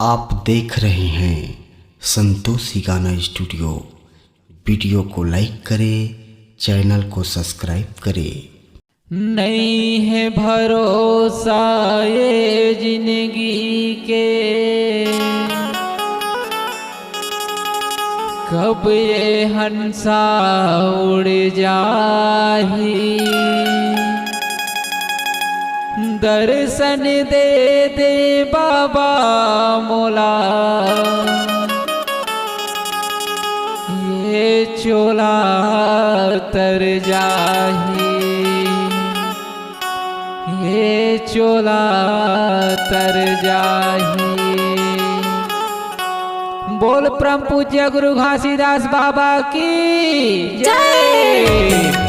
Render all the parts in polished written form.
आप देख रहे हैं संतोषी गाना स्टूडियो। वीडियो को लाइक करें, चैनल को सब्सक्राइब करें। नहीं है भरोसा ये जिंदगी के, कब ये हंसा उड़ जाही। दर्शन दे दे बाबा मोला, ये चोला तर जाही, ये चोला तर जाही। बोल परम पूज्य गुरु घासीदास बाबा की जय।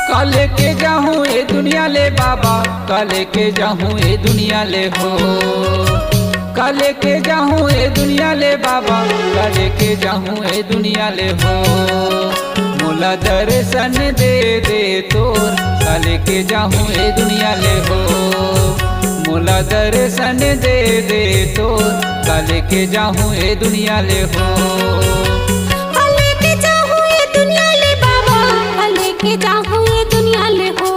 काले के जाहूँ ये दुनिया ले बाबा, काले के जाहूँ ये दुनिया ले हो। काले के जाहूँ ये दुनिया ले बाबा, काले के जाहूँ ये दुनिया ले हो। मोला दर्शन दे दे तोर, काले के जाहूँ ये दुनिया ले हो। मोला दर्शन दे दे तोर, काले के जाहूँ ये दुनिया ले हो। काले के जाहूँ ये दुनिया ले बाबा, काले के जाहूँ ये दुनिया ले हो।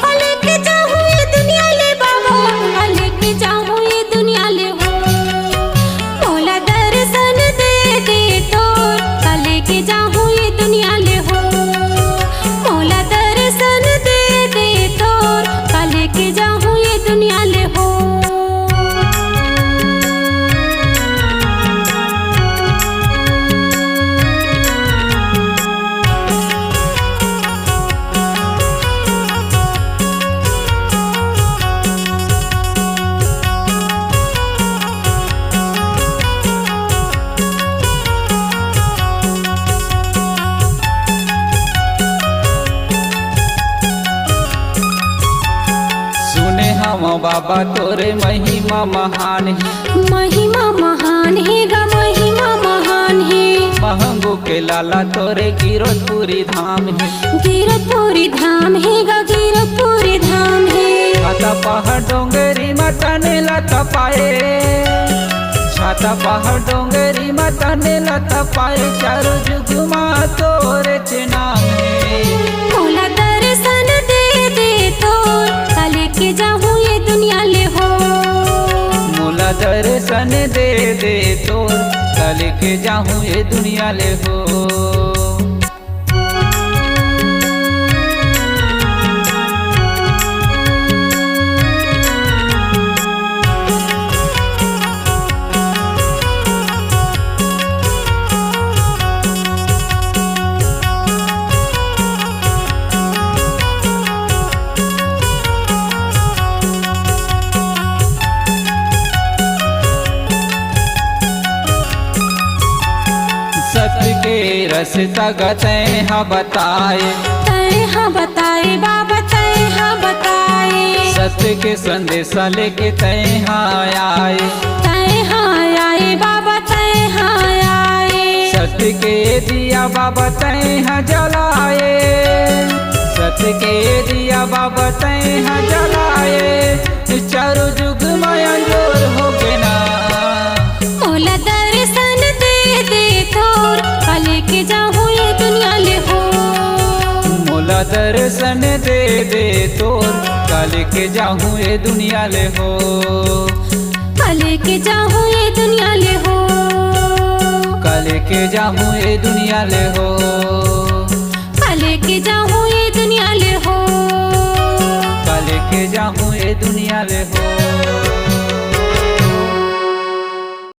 काले के जाहूँ ये दुनिया ले बाबा, काले के जाहूँ ये दुनिया ले हो। मोला दर्शन दे दे तोर, काले के जाहूँ ये दुनिया ले हो। मोला दर्शन दे दे तोर, काले के जाहूँ ये दुनिया ले हो। बाबा तोरे महिमा महान है, महिमा महान है गा, महिमा महान है। महंगो के लाला तोरे गिरतपुरी धाम है, गिरतपुरी धाम है गा, गिरतपुरी धाम है। छाता पहाड़ डोंगरी माता ने लता पाए, छाता पहाड़ डोंगरी माता ने लता पाए। चारों जुग माँ तोरे नाम है। मोला दर्शन दे दे तोर, काले के जाहूँ ये दुनिया ले हो। मोला दर्शन दे दे तोर, काले के जाहूँ ये दुनिया ले हो। सत्य के रस्ता गते हाँ बताए, तय हाँ बताए बाबा, तय हाँ बताए। सत्य के संदेशा लेके तय हाँ आए, तय हाँ आए बाबा, तय हाँ आए। सत्य के दिया बाबा तय हाँ जलाए, सत्य के दिया बाबा तय हाँ जलाए। चारों जुग माया जोर हो गए ना। मोला दर्शन दे दे तोर, काले के जाहूँ ये दुनिया ले हो। मोला दर्शन दे दे तोर, काले के जाहूँ ये दुनिया ले हो। काले के जाहूँ ये दुनिया ले हो। काले के जाहूँ ये दुनिया ले हो। काले के जाहूँ ये दुनिया ले हो। काले के जाहूँ ये दुनिया ले हो।